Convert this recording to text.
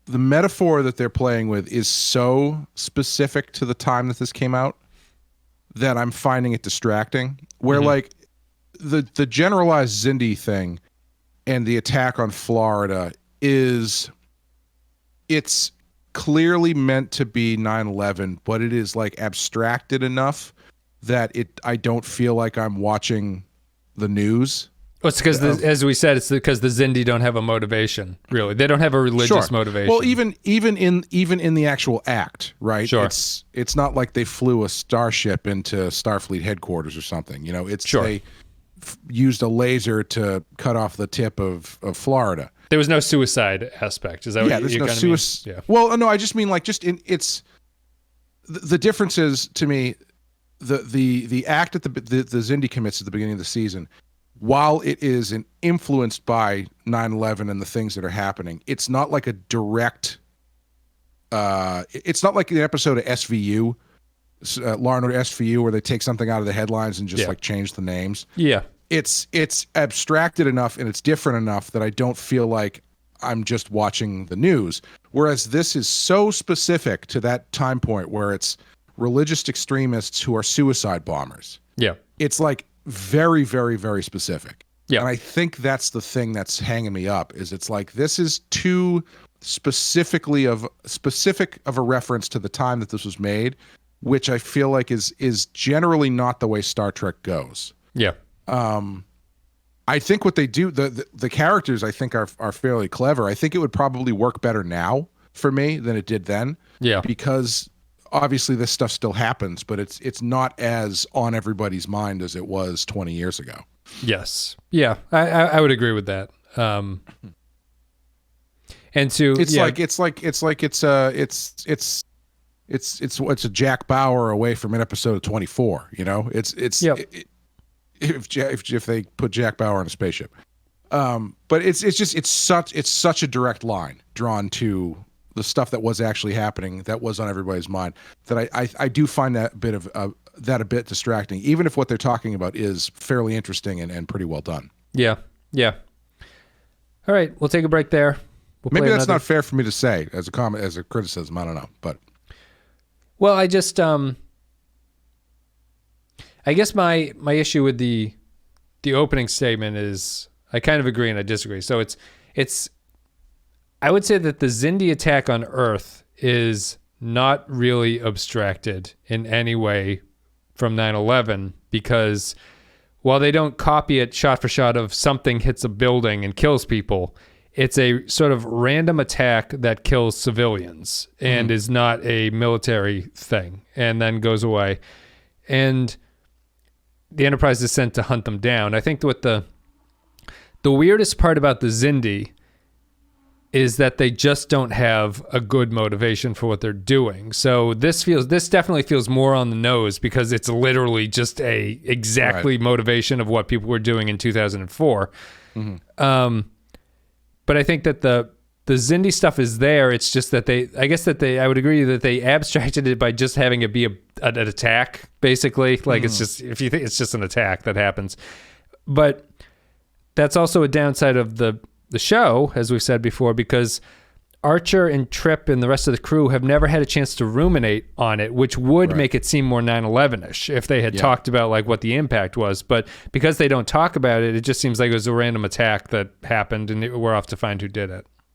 the metaphor that they're playing with is so specific to the time that this came out that I'm finding it distracting. Where like the generalized Xindi thing and the attack on Florida it's clearly meant to be 9/11, but it is like abstracted enough that I don't feel like I'm watching the news. Well, it's because, as we said, it's because the Xindi don't have a motivation. Really, they don't have a religious motivation. Well, even in the actual act, right? Sure. It's not like they flew a starship into Starfleet headquarters or something. You know, they used a laser to cut off the tip of Florida. There was no suicide aspect. Is that what you kind of mean? Yeah. Well, no, I just mean like it's the difference is, to me, the act that the Xindi commits at the beginning of the season, while it is influenced by 9/11 and the things that are happening, it's not like a direct. It's not like the episode of SVU, Law and Order SVU, where they take something out of the headlines and just like change the names. Yeah. It's abstracted enough and it's different enough that I don't feel like I'm just watching the news. Whereas this is so specific to that time point where it's religious extremists who are suicide bombers. Yeah. It's like very, very, very specific. Yeah. And I think that's the thing that's hanging me up, is it's like this is too specific of a reference to the time that this was made, which I feel like is generally not the way Star Trek goes. Yeah. I think what they do, the characters I think are fairly clever. I think it would probably work better now for me than it did then. Yeah. Because obviously this stuff still happens, but it's not as on everybody's mind as it was 20 years ago. Yes. Yeah. I would agree with that. And to it's a Jack Bauer away from an episode of 24, you know? If they put Jack Bauer on a spaceship. But it's such a direct line drawn to the stuff that was actually happening, that was on everybody's mind, that I do find that a bit distracting, even if what they're talking about is fairly interesting and pretty well done. Yeah. Yeah. All right, we'll take a break there. Maybe that's not fair for me to say as a comment, as a criticism. I don't know, but well, I just I guess my issue with the opening statement is I kind of agree and I disagree. So it's I would say that the Xindi attack on Earth is not really abstracted in any way from 9/11, because while they don't copy it shot for shot of something hits a building and kills people, it's a sort of random attack that kills civilians and is not a military thing and then goes away. And the Enterprise is sent to hunt them down. I think what the weirdest part about the Xindi is that they just don't have a good motivation for what they're doing. So this definitely feels more on the nose, because it's literally just exactly motivation of what people were doing in 2004. But I think that the Xindi stuff is there. It's just that I would agree that they abstracted it by just having it be an attack, basically. Like it's just, if you think it's just an attack that happens. But that's also a downside of the show, as we've said before, because Archer and Trip and the rest of the crew have never had a chance to ruminate on it, which would make it seem more 9/11-ish if they had talked about like what the impact was. But because they don't talk about it, it just seems like it was a random attack that happened and we're off to find who did it.